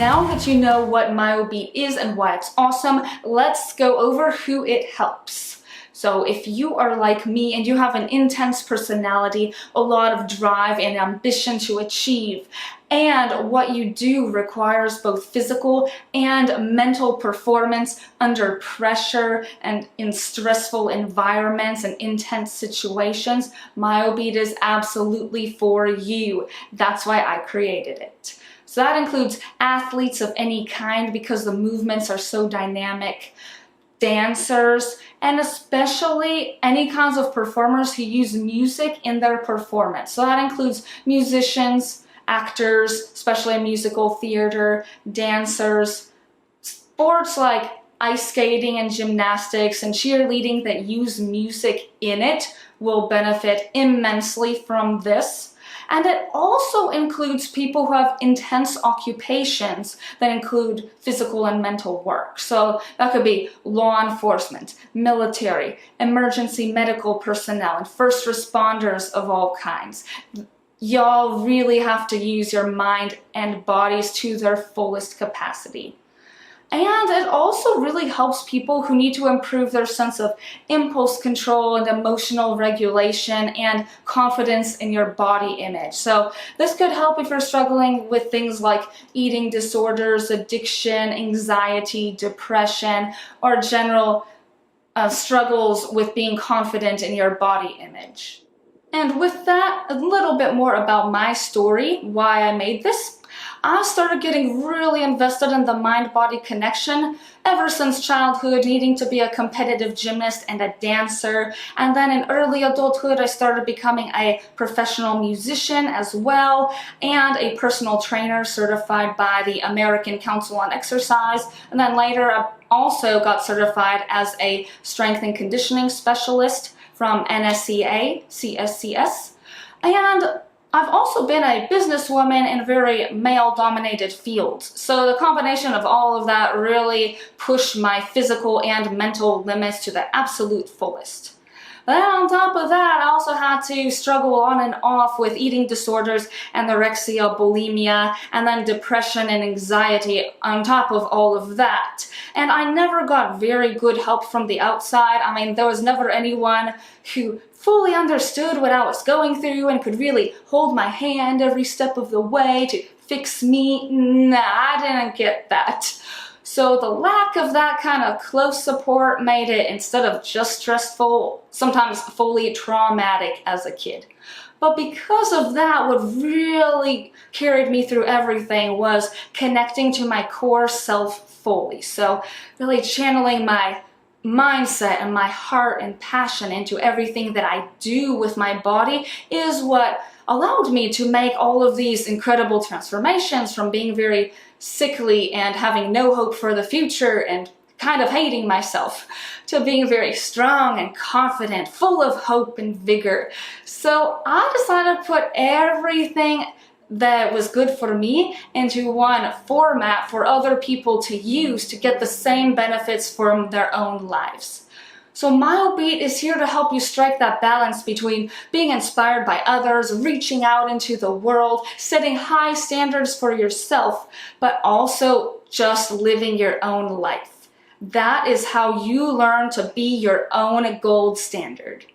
now that you know what MyoBeat is and why it's awesome, let's go over who it helps. So if you are like me and you have an intense personality, a lot of drive and ambition to achieve, and what you do requires both physical and mental performance under pressure and in stressful environments and intense situations, MyoBeat is absolutely for you. That's why I created it. So that includes athletes of any kind because the movements are so dynamic, dancers, and especially any kinds of performers who use music in their performance. So that includes musicians, actors, especially in musical theater, dancers, sports like ice skating and gymnastics and cheerleading that use music in it will benefit immensely from this. And it also includes people who have intense occupations that include physical and mental work. So that could be law enforcement, military, emergency medical personnel, and first responders of all kinds. Y'all really have to use your mind and bodies to their fullest capacity. And it also really helps people who need to improve their sense of impulse control and emotional regulation and confidence in your body image. So this could help if you're struggling with things like eating disorders, addiction, anxiety, depression, or general struggles with being confident in your body image. And with that, a little bit more about my story, why I made this. I started getting really invested in the mind-body connection ever since childhood, needing to be a competitive gymnast and a dancer. And then in early adulthood, I started becoming a professional musician as well, and a personal trainer certified by the American Council on Exercise. And then later, I also got certified as a strength and conditioning specialist from NSCA, CSCS. And I've also been a businesswoman in very male-dominated fields. So the combination of all of that really pushed my physical and mental limits to the absolute fullest. Then on top of that, I also had to struggle on and off with eating disorders, anorexia, bulimia, and then depression and anxiety on top of all of that. And I never got very good help from the outside. I mean, there was never anyone who fully understood what I was going through and could really hold my hand every step of the way to fix me. Nah, I didn't get that. So the lack of that kind of close support made it, instead of just stressful, sometimes fully traumatic as a kid. But because of that, what really carried me through everything was connecting to my core self fully. So really channeling my mindset and my heart and passion into everything that I do with my body is what allowed me to make all of these incredible transformations, from being very sickly and having no hope for the future and kind of hating myself, to being very strong and confident, full of hope and vigor. So I decided to put everything that was good for me into one format for other people to use to get the same benefits from their own lives. So MyoBeat is here to help you strike that balance between being inspired by others, reaching out into the world, setting high standards for yourself, but also just living your own life. That is how you learn to be your own gold standard.